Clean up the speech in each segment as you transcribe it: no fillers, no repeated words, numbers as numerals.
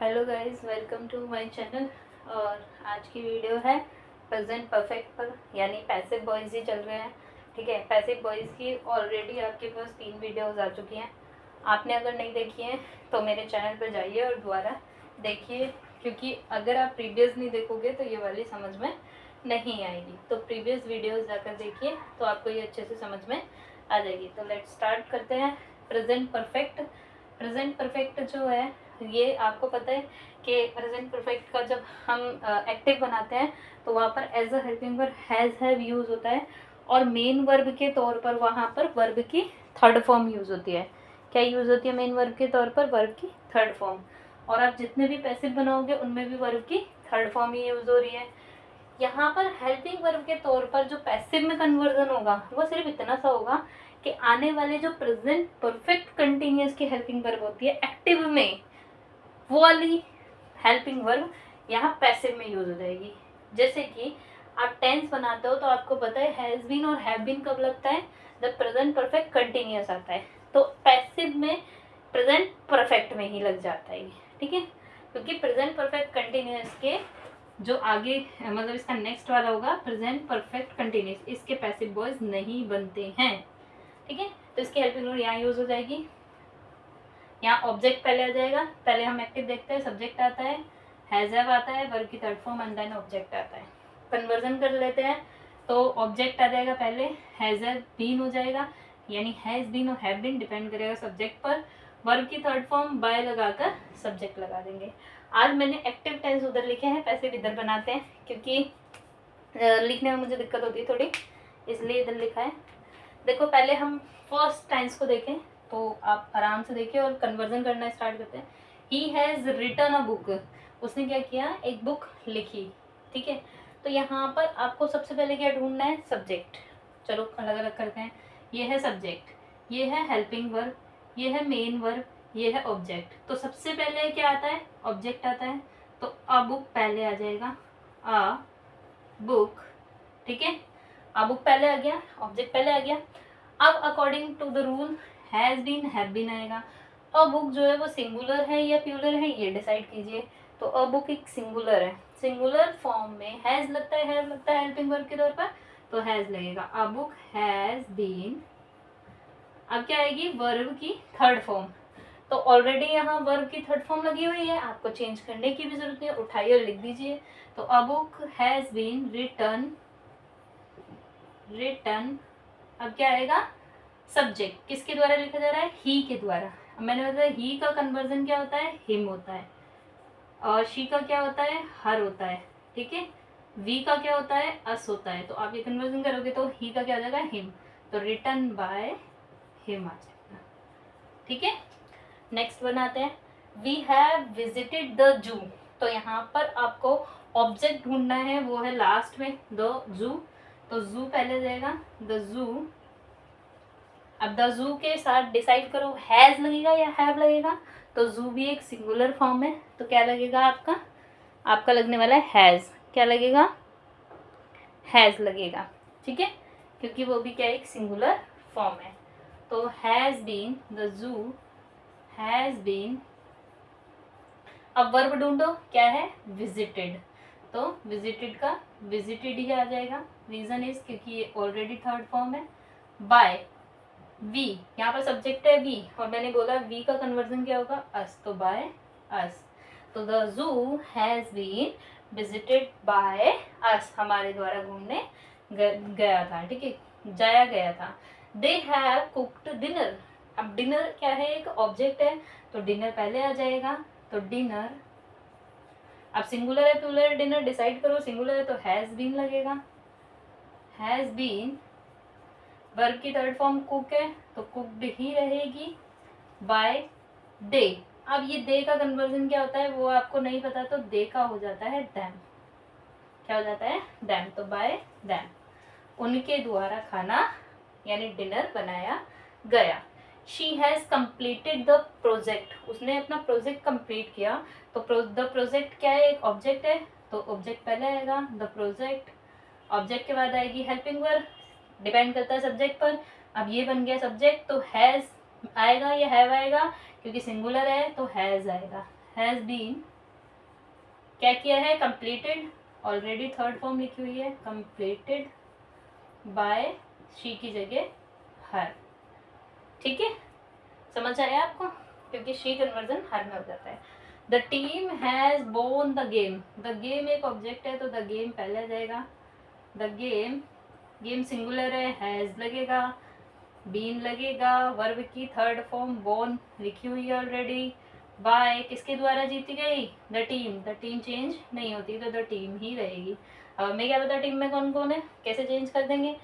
Hello guys, welcome to my channel. और आज की वीडियो है प्रेजेंट परफेक्ट पर, यानी पैसिव वॉइस ही चल रहे हैं। ठीक है, पैसिव वॉइस की ऑलरेडी आपके पास 3 वीडियोस आ चुकी हैं। आपने अगर नहीं देखी हैं तो मेरे चैनल पर जाइए और दोबारा देखिए, क्योंकि अगर आप प्रीवियस नहीं देखोगे तो ये वाली समझ में नहीं आएगी। तो प्रीवियस वीडियोस जाकर देखिए तो आपको ये अच्छे से समझ में आ जाएगी। तो लेट्स स्टार्ट करते हैं। Present perfect. प्रेजेंट परफेक्ट जो है, ये आपको पता है कि प्रेजेंट परफेक्ट का जब हम एक्टिव बनाते हैं तो वहाँ पर as a helping verb has have use होता है, और मेन वर्ब के तौर पर वहाँ पर वर्ब की थर्ड फॉर्म यूज़ होती है। क्या यूज़ होती है मेन वर्ब के तौर पर? वर्ब की थर्ड फॉर्म। और आप जितने भी पैसिव बनाओगे उनमें भी वर्ब की थर्ड फॉर्म ही यूज़ हो रही है। यहाँ पर हेल्पिंग वर्ब के तौर पर जो पैसिव में कन्वर्जन होगा वो सिर्फ इतना सा होगा कि आने वाले जो प्रेजेंट परफेक्ट कंटिन्यूअस की हेल्पिंग वर्ब होती है एक्टिव में, वो वाली हेल्पिंग वर्ब यहाँ पैसिव में यूज हो जाएगी। जैसे कि आप टेंस बनाते हो तो आपको पता है हैज बीन और हैव बीन कब लगता है? जब प्रेजेंट परफेक्ट कंटिन्यूअस आता है। तो पैसिव में प्रेजेंट परफेक्ट में ही लग जाता है, ठीक है, क्योंकि प्रेजेंट परफेक्ट कंटिन्यूअस के जो आगे मतलब इसका नेक्स्ट वाला होगा प्रेजेंट परफेक्ट कंटिन्यूअस, इसके पैसिव वॉइस नहीं बनते हैं। ठीक है, तो इसकी हेल्पिंग वर्ब यहाँ यूज हो जाएगी। यहाँ ऑब्जेक्ट पहले आ जाएगा। पहले हम एक्टिव देखते हैं, सब्जेक्ट आता है, हैज हैव आता है, वर्ब की third form and then object आता है। कन्वर्जन कर लेते हैं तो ऑब्जेक्ट आ जाएगा पहले, हैज हैव बीन हो जाएगा, यानी हैज बीन और हैव बीन डिपेंड करेगा सब्जेक्ट पर। वर्ब की थर्ड फॉर्म बाय लगाकर सब्जेक्ट लगा देंगे। आज मैंने एक्टिव टेंस उधर लिखे हैं, पैसिव इधर बनाते हैं, क्योंकि लिखने में मुझे दिक्कत होती है थोड़ी, इसलिए इधर लिखा है। देखो, पहले हम फर्स्ट टेंस को देखें तो आप आराम से देखिए और कन्वर्जन करना स्टार्ट करते हैं। He has written a book, उसने क्या किया? एक बुक लिखी। ठीक है, तो यहाँ पर आपको सबसे पहले क्या ढूंढना है? सब्जेक्ट। चलो अलग अलग करते हैं। ये है सब्जेक्ट, ये है हेल्पिंग वर्ब, ये है मेन वर्ब, ये है ऑब्जेक्ट। तो सबसे पहले क्या आता है? ऑब्जेक्ट आता है, तो अ बुक पहले आ जाएगा। अ बुक, ठीक है, अ बुक पहले आ गया, ऑब्जेक्ट पहले आ गया। अब according to the rule has been have been आएगा। अ बुक जो है वो सिंगुलर है या प्लूरल है, ये डिसाइड कीजिए। तो अ बुक एक सिंगुलर है, सिंगुलर फॉर्म में हैज लगता है, हैव लगता है हेल्पिंग वर्ब के तौर पर, तो हैज लगेगा। A book has been. अब क्या आएगी? वर्ब की थर्ड फॉर्म। तो ऑलरेडी यहाँ वर्ब की थर्ड फॉर्म लगी हुई है, आपको चेंज करने की भी जरूरत नहीं है, उठाइए और लिख दीजिए। तो a book has been written. Written, अब क्या आएगा? सब्जेक्ट किसके द्वारा लिखा जा रहा है? ही के द्वारा। अब मैंने बताया ही का कन्वर्जन क्या होता है? हिम होता है। और शी का क्या होता है? हर होता है। ठीक है, वी का क्या होता है? अस होता है। तो आप ये कन्वर्जन करोगे तो ही का क्या हो जाएगा? हिम। तो रिटन बाय हिम आ जाएगा। ठीक है, नेक्स्ट बनाते हैं। We have visited the zoo. तो यहाँ पर आपको ऑब्जेक्ट ढूंढना है, वो है लास्ट में द जू। तो जू पहले जाएगा, द जू। अब द जू के साथ डिसाइड करो हैज लगेगा या हैव लगेगा। तो जू भी एक सिंगुलर फॉर्म है, तो क्या लगेगा आपका? आपका लगने वाला है हैज। क्या लगेगा? हैज लगेगा। ठीक है, क्योंकि वो भी क्या एक सिंगुलर फॉर्म है। तो has been, the zoo has been. अब वर्ब ढूंढो, क्या है? विजिटेड। तो विजिटेड का विजिटेड ही आ जाएगा। रीजन इज क्योंकि ये ऑलरेडी थर्ड फॉर्म है। बाय वी, यहाँ पर सब्जेक्ट है वी, और मैंने बोला वी का कन्वर्जन क्या होगा? अस। तो बाय अस। तो the zoo has been visited by us, हमारे द्वारा घूमने गया था। ठीक है, जाया गया था। They have cooked dinner. अब डिनर क्या है? एक ऑब्जेक्ट है, तो डिनर पहले आ जाएगा। तो डिनर, अब सिंगुलर है प्लूरल है? डिनर डिसाइड करो। सिंगुलर है तो हैज बीन लगेगा। हैज बीन, वर्ब की थर्ड फॉर्म कुक है, तो कुक्ड ही रहेगी। बाय दे। अब ये दे का कन्वर्जन क्या होता है वो आपको नहीं पता, तो दे का हो जाता है दैम। क्या हो जाता है? दैम। तो बाय दैम, उनके द्वारा खाना यानी डिनर बनाया गया। She has completed the project, उसने अपना प्रोजेक्ट कंप्लीट किया। तो द प्रोजेक्ट क्या है? एक ऑब्जेक्ट है, तो ऑब्जेक्ट पहले आएगा, द प्रोजेक्ट। ऑब्जेक्ट के बाद आएगी हेल्पिंग वर्ब, डिपेंड करता है सब्जेक्ट पर। अब ये बन गया सब्जेक्ट, तो हैज आएगा या हैव आएगा? क्योंकि सिंगुलर है तो हैज आएगा। हैज़ बीन क्या किया है, कंप्लीटेड, ऑलरेडी थर्ड फॉर्म लिखी हुई है, कंप्लीटेड बाय शी की जगह हर। ठीक है, समझ आया आपको, क्योंकि शी कन्वर्जन हर में हो जाता है। The team has bone the game, the game एक ऑब्जेक्ट है तो द गेम पहले आ जाएगा। द गेम, गेम सिंगुलर है, हैज़ लगेगा, बीन लगेगा, वर्ब की थर्ड फॉर्म बोन लिखी हुई है ऑलरेडी। बाय किसके द्वारा जीती गई, the team, the team change नहीं होती तो द टीम ही रहेगी। अब हमें क्या पता टीम में कौन कौन है, कैसे चेंज कर देंगे,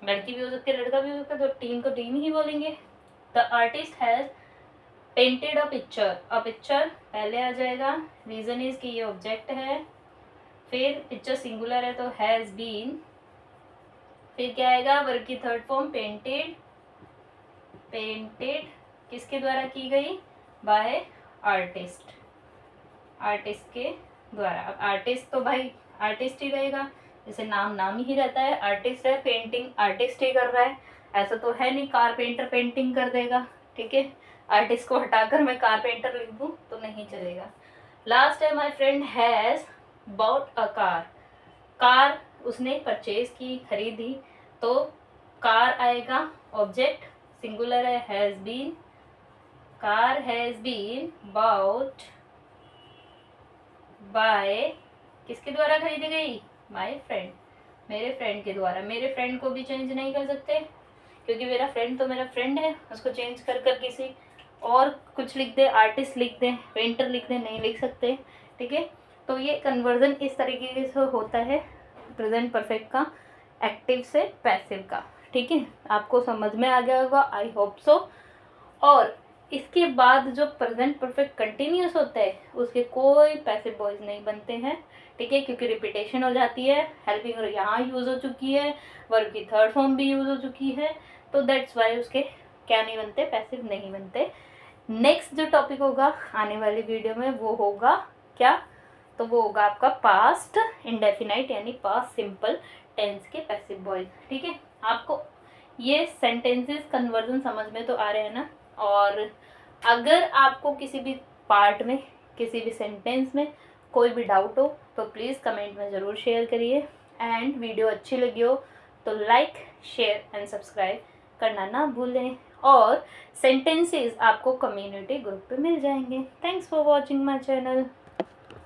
लड़की भी हो सकती है लड़का भी हो सकता है, तो टीम को टीम ही बोलेंगे। The artist has painted a picture, a picture पहले आ जाएगा, रीजन इज कि ये ऑब्जेक्ट है, फिर पिक्चर सिंगुलर है तो हैज़ बीन, फिर क्या आएगा, वर्ब की थर्ड फॉर्म पेंटेड, पेंटेड किसके द्वारा की गई, बाय आर्टिस्ट, आर्टिस्ट के द्वारा। अब आर्टिस्ट तो भाई आर्टिस्ट ही रहेगा, जैसे नाम नाम ही रहता है, आर्टिस्ट है, पेंटिंग आर्टिस्ट ही कर रहा है, ऐसा तो है नहीं कारपेंटर पेंटिंग कर देगा। ठीक है, आर्टिस्ट को हटाकर मैं कारपेंटर लिख दूँ तो नहीं चलेगा। लास्ट है, my friend has bought a car, car उसने परचेज की, खरीदी, तो कार आएगा, ऑब्जेक्ट सिंगुलर है, has been, car has been bought by किसके द्वारा खरीदी गई, माय फ्रेंड, मेरे फ्रेंड के द्वारा। मेरे फ्रेंड को भी चेंज नहीं कर सकते क्योंकि मेरा फ्रेंड तो मेरा फ्रेंड है, उसको चेंज कर कर किसी और कुछ लिख दे, आर्टिस्ट लिख दें, पेंटर लिख दें, नहीं लिख सकते। ठीक है, तो ये कन्वर्जन इस तरीके से होता है प्रेजेंट परफेक्ट का, एक्टिव से पैसिव का। ठीक है, आपको समझ में आ गया होगा, आई होप सो। और इसके बाद जो प्रेजेंट परफेक्ट कंटिन्यूस होता है उसके कोई पैसिव वॉइस नहीं बनते हैं। ठीक है, क्योंकि रिपीटेशन हो जाती है, हेल्पिंग यहाँ यूज़ हो चुकी है, वर्ब की थर्ड फॉर्म भी यूज़ हो चुकी है, तो दैट्स वाई उसके क्या नहीं बनते, पैसिव नहीं बनते। नेक्स्ट जो टॉपिक होगा आने वाली वीडियो में वो होगा क्या, तो वो होगा आपका पास्ट इंडेफिनाइट यानी पास्ट सिंपल टेंस के पैसिव वॉइस। ठीक है, आपको ये सेंटेंसेस कन्वर्जन समझ में तो आ रहे हैं ना। और अगर आपको किसी भी पार्ट में, किसी भी सेंटेंस में कोई भी डाउट हो तो प्लीज़ कमेंट में ज़रूर शेयर करिए। एंड वीडियो अच्छी लगी हो तो लाइक, शेयर एंड सब्सक्राइब करना ना भूलें। और सेंटेंसेस आपको कम्युनिटी ग्रुप पे मिल जाएंगे। Thanks for watching my channel.